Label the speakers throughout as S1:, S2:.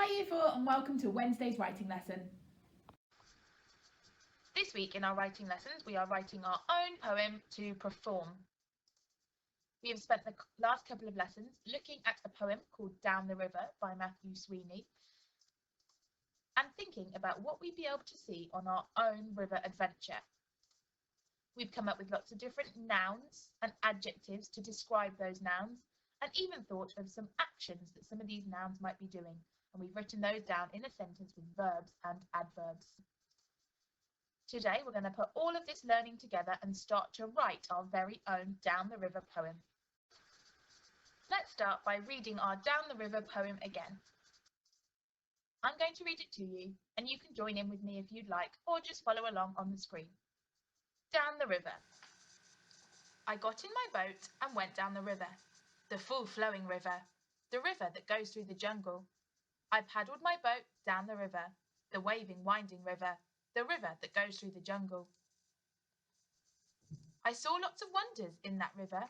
S1: Hi Year 4 and welcome to Wednesday's writing lesson.
S2: This week in our writing lessons we are writing our own poem to perform. We have spent the last couple of lessons looking at a poem called Down the River by Matthew Sweeney and thinking about what we'd be able to see on our own river adventure. We've come up with lots of different nouns and adjectives to describe those nouns and even thought of some actions that some of these nouns might be doing, and we've written those down in a sentence with verbs and adverbs. Today we're going to put all of this learning together and start to write our very own Down the River poem. Let's start by reading our Down the River poem again. I'm going to read it to you and you can join in with me if you'd like, or just follow along on the screen. Down the river. I got in my boat and went down the river, the full flowing river, the river that goes through the jungle. I paddled my boat down the river, the waving, winding river, the river that goes through the jungle. I saw lots of wonders in that river,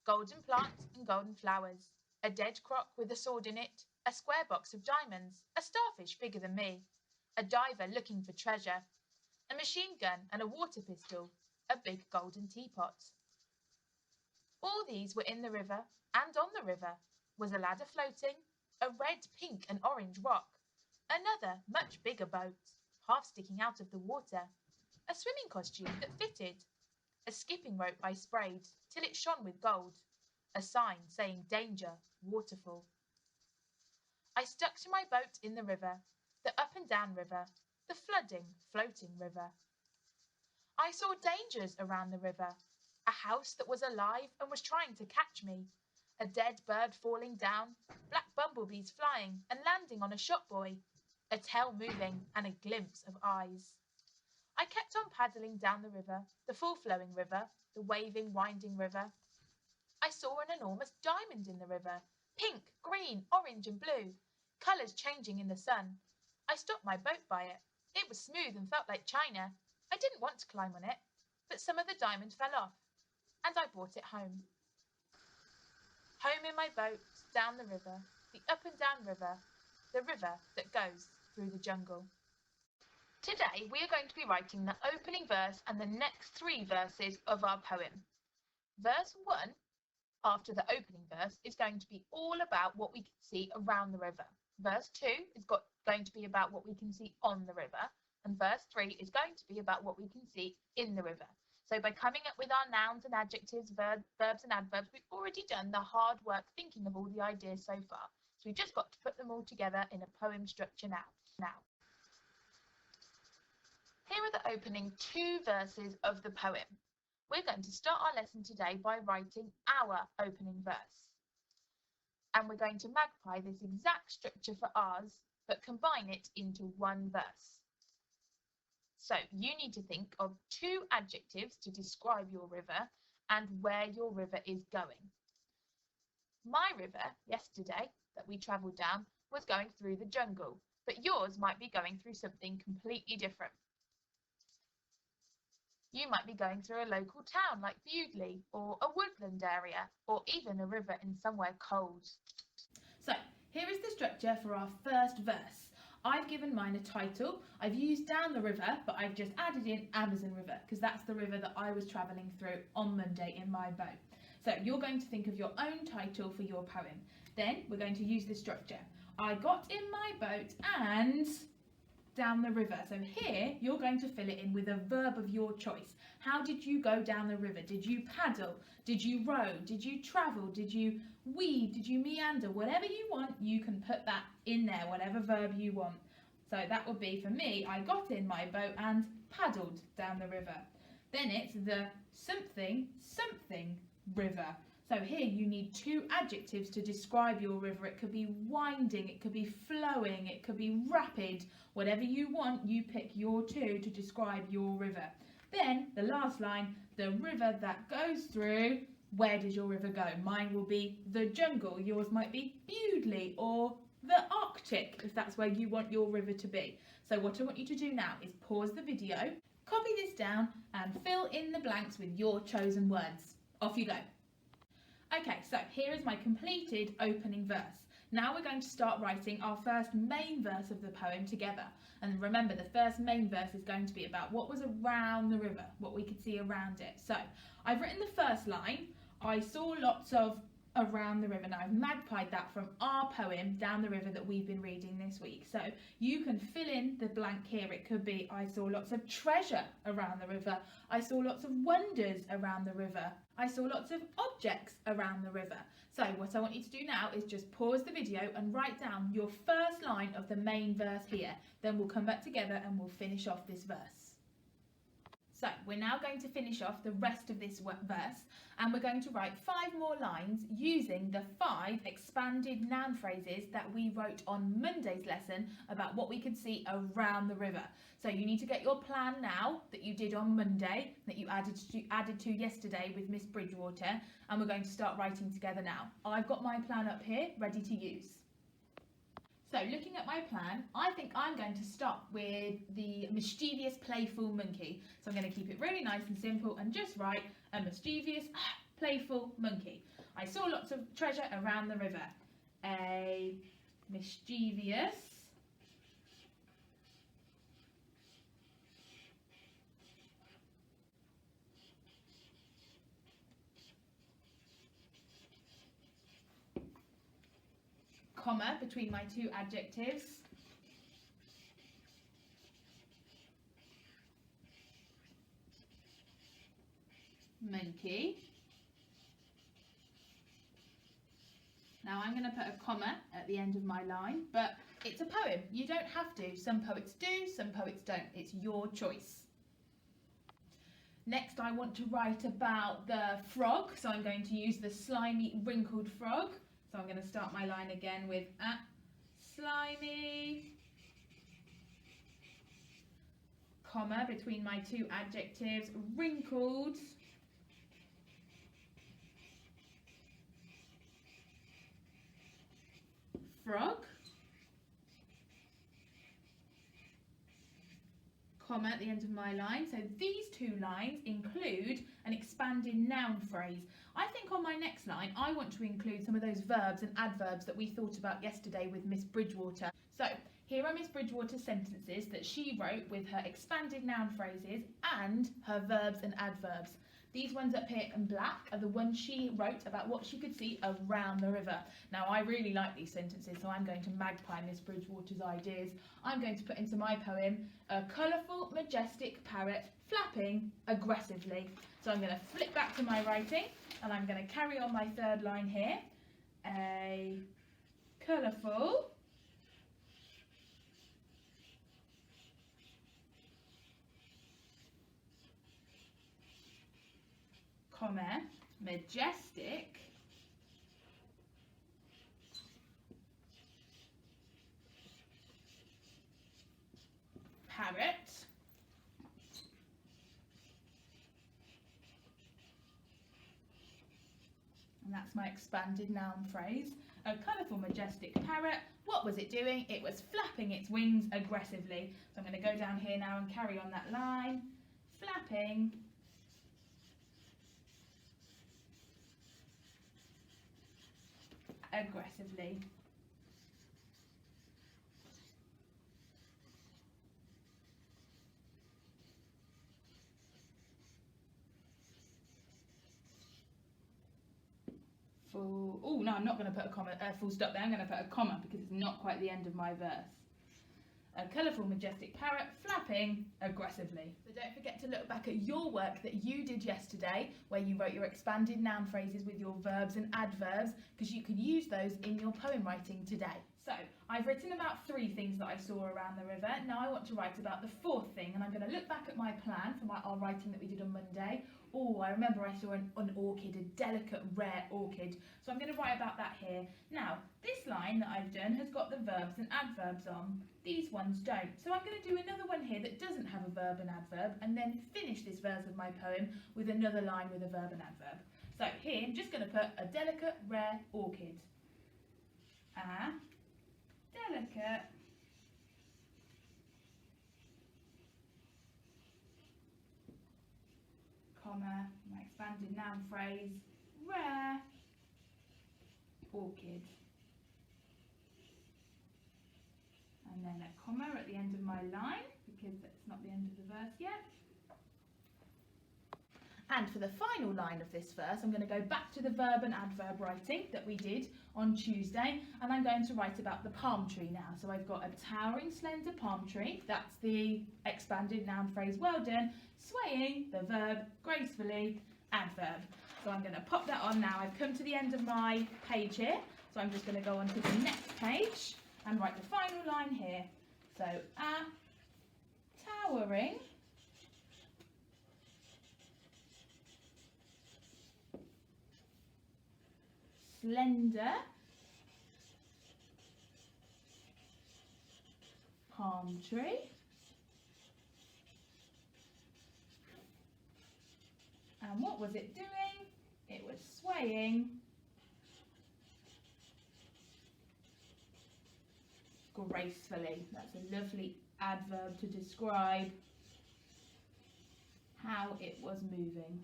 S2: golden plants and golden flowers, a dead croc with a sword in it, a square box of diamonds, a starfish bigger than me, a diver looking for treasure, a machine gun and a water pistol, a big golden teapot. All these were in the river, and on the river was a ladder floating, a red, pink and orange rock, another much bigger boat, half sticking out of the water, a swimming costume that fitted, a skipping rope I sprayed till it shone with gold, a sign saying danger, waterfall. I stuck to my boat in the river, the up and down river, the flooding, floating river. I saw dangers around the river, a house that was alive and was trying to catch me, a dead bird falling down, black bumblebees flying and landing on a shop boy, a tail moving and a glimpse of eyes. I kept on paddling down the river, the full-flowing river, the waving, winding river. I saw an enormous diamond in the river, pink, green, orange and blue, colours changing in the sun. I stopped my boat by it. It was smooth and felt like china. I didn't want to climb on it, but some of the diamond fell off, and I brought it home. Home in my boat, down the river, the up and down river, the river that goes through the jungle. Today we are going to be writing the opening verse and the next 3 verses of our poem. Verse 1, after the opening verse, is going to be all about what we can see around the river. Verse 2 is going to be about what we can see on the river, and verse 3 is going to be about what we can see in the river. So by coming up with our nouns and adjectives, verbs and adverbs, we've already done the hard work thinking of all the ideas so far. So we've just got to put them all together in a poem structure now. Here are the opening 2 verses of the poem. We're going to start our lesson today by writing our opening verse. And we're going to magpie this exact structure for ours, but combine it into one verse. So you need to think of 2 adjectives to describe your river and where your river is going. My river yesterday that we travelled down was going through the jungle, but yours might be going through something completely different. You might be going through a local town like Bewdley, or a woodland area, or even a river in somewhere cold.
S1: So here is the structure for our first verse. I've given mine a title. I've used Down the River, but I've just added in Amazon River because that's the river that I was travelling through on Monday in my boat. So you're going to think of your own title for your poem. Then we're going to use the structure. I got in my boat and down the river. So here you're going to fill it in with a verb of your choice. How did you go down the river? Did you paddle? Did you row? Did you travel? Did you weave? Did you meander? Whatever you want, you can put that in there, whatever verb you want. So that would be, for me, I got in my boat and paddled down the river. Then it's the something river. So here you need 2 adjectives to describe your river. It could be winding, it could be flowing, it could be rapid. Whatever you want, you pick your 2 to describe your river. Then the last line, the river that goes through, where does your river go? Mine will be the jungle, yours might be Bewdley or the Arctic, if that's where you want your river to be. So what I want you to do now is pause the video, copy this down and fill in the blanks with your chosen words. Off you go. Okay, so here is my completed opening verse. Now we're going to start writing our first main verse of the poem together. And remember, the first main verse is going to be about what was around the river, what we could see around it. So I've written the first line, I saw lots of around the river. Now I've magpied that from our poem Down the River that we've been reading this week. So you can fill in the blank here. It could be I saw lots of treasure around the river. I saw lots of wonders around the river. I saw lots of objects around the river. So what I want you to do now is just pause the video and write down your first line of the main verse here. Then we'll come back together and we'll finish off this verse. So we're now going to finish off the rest of this verse, and we're going to write 5 more lines using the 5 expanded noun phrases that we wrote on Monday's lesson about what we could see around the river. So you need to get your plan now that you did on Monday, that you added to yesterday with Miss Bridgewater, and we're going to start writing together now. I've got my plan up here ready to use. So looking at my plan, I think I'm going to start with the mischievous, playful monkey. So I'm going to keep it really nice and simple and just write a mischievous, playful monkey. I saw lots of treasure around the river. A mischievous, comma between my 2 adjectives, monkey. Now I'm going to put a comma at the end of my line, but it's a poem. You don't have to. Some poets do, some poets don't. It's your choice. Next I want to write about the frog, so I'm going to use the slimy, wrinkled frog. So I'm going to start my line again with slimy, comma between my 2 adjectives, wrinkled, frog, comma at the end of my line. So these 2 lines include an expanded noun phrase. I think on my next line I want to include some of those verbs and adverbs that we thought about yesterday with Miss Bridgewater. So here are Miss Bridgewater's sentences that she wrote with her expanded noun phrases and her verbs and adverbs. These ones up here in black are the ones she wrote about what she could see around the river. Now I really like these sentences, so I'm going to magpie Miss Bridgewater's ideas. I'm going to put into my poem a colourful, majestic parrot flapping aggressively. So I'm going to flip back to my writing and I'm going to carry on my 3rd line here. A colourful, comma, majestic, parrot, and that's my expanded noun phrase. A colourful, majestic parrot. What was it doing? It was flapping its wings aggressively. So I'm going to go down here now and carry on that line. Flapping aggressively. Oh no, I'm not going to put a full stop there. I'm going to put a comma because it's not quite the end of my verse. A colourful, majestic parrot flapping aggressively. So don't forget to look back at your work that you did yesterday, where you wrote your expanded noun phrases with your verbs and adverbs, because you can use those in your poem writing today. So I've written about 3 things that I saw around the river. Now I want to write about the 4th thing, and I'm going to look back at my plan for our writing that we did on Monday. Oh, I remember I saw an orchid, a delicate, rare orchid. So I'm going to write about that here. Now, this line that I've done has got the verbs and adverbs on. These ones don't. So I'm going to do another one here that doesn't have a verb and adverb, and then finish this verse of my poem with another line with a verb and adverb. So here, I'm just going to put a delicate, rare orchid. A delicate, comma, my expanded noun phrase, rare orchid. then a comma at the end of my line, because it's not the end of the verse yet. And for the final line of this verse, I'm going to go back to the verb and adverb writing that we did on Tuesday, and I'm going to write about the palm tree now. So I've got a towering, slender palm tree. That's the expanded noun phrase, well done. Swaying, the verb, gracefully, adverb. So I'm going to pop that on now. I've come to the end of my page here, so I'm just going to go on to the next page and write the final line here. So, a towering, slender palm tree, and what was it doing? It was swaying gracefully. That's a lovely adverb to describe how it was moving.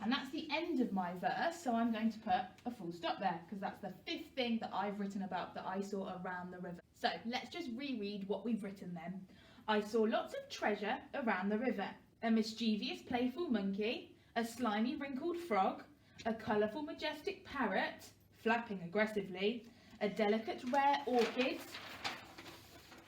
S1: And that's the end of my verse, so I'm going to put a full stop there, because that's the fifth thing that I've written about that I saw around the river. So let's just reread what we've written then. I saw lots of treasure around the river. A mischievous, playful monkey, a slimy, wrinkled frog, a colourful, majestic parrot, flapping aggressively, a delicate, rare orchid,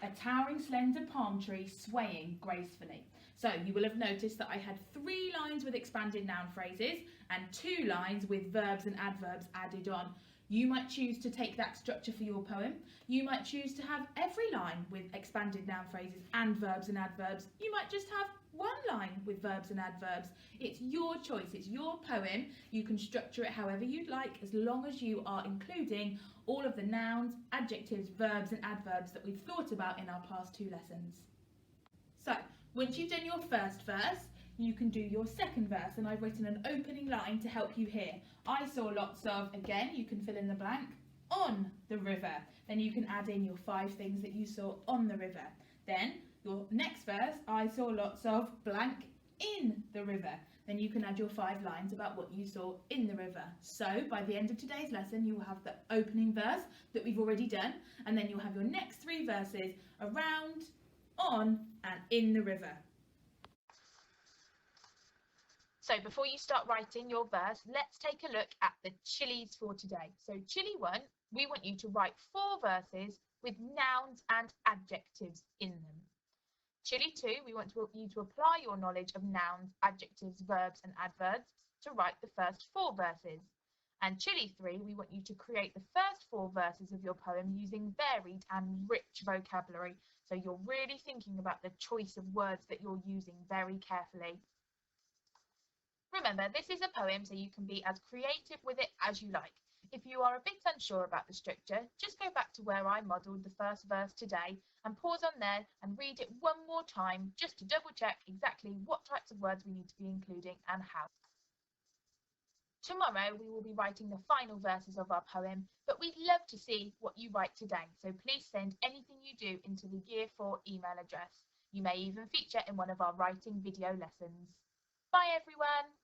S1: a towering, slender palm tree swaying gracefully. So you will have noticed that I had 3 lines with expanded noun phrases and 2 lines with verbs and adverbs added on. You might choose to take that structure for your poem. You might choose to have every line with expanded noun phrases and verbs and adverbs. You might just have 1 line with verbs and adverbs. It's your choice, it's your poem. You can structure it however you'd like, as long as you are including all of the nouns, adjectives, verbs and adverbs that we've thought about in our past 2 lessons. So, once you've done your first verse, you can do your second verse, and I've written an opening line to help you here. I saw lots of, again, you can fill in the blank, on the river. Then you can add in your 5 things that you saw on the river. Then your next verse, I saw lots of blank in the river. Then you can add your 5 lines about what you saw in the river. So by the end of today's lesson, you will have the opening verse that we've already done, and then you'll have your next 3 verses around, on and in the river.
S2: So before you start writing your verse, let's take a look at the chilies for today. So chili 1, we want you to write 4 verses with nouns and adjectives in them. Chili 2, we want you to apply your knowledge of nouns, adjectives, verbs and adverbs to write the first 4 verses. And chili 3, we want you to create the first 4 verses of your poem using varied and rich vocabulary. So you're really thinking about the choice of words that you're using very carefully. Remember, this is a poem, so you can be as creative with it as you like. If you are a bit unsure about the structure, just go back to where I modelled the first verse today and pause on there and read it one more time just to double check exactly what types of words we need to be including and how. Tomorrow we will be writing the final verses of our poem, but we'd love to see what you write today, so please send anything you do into the Year 4 email address. You may even feature in one of our writing video lessons. Bye everyone!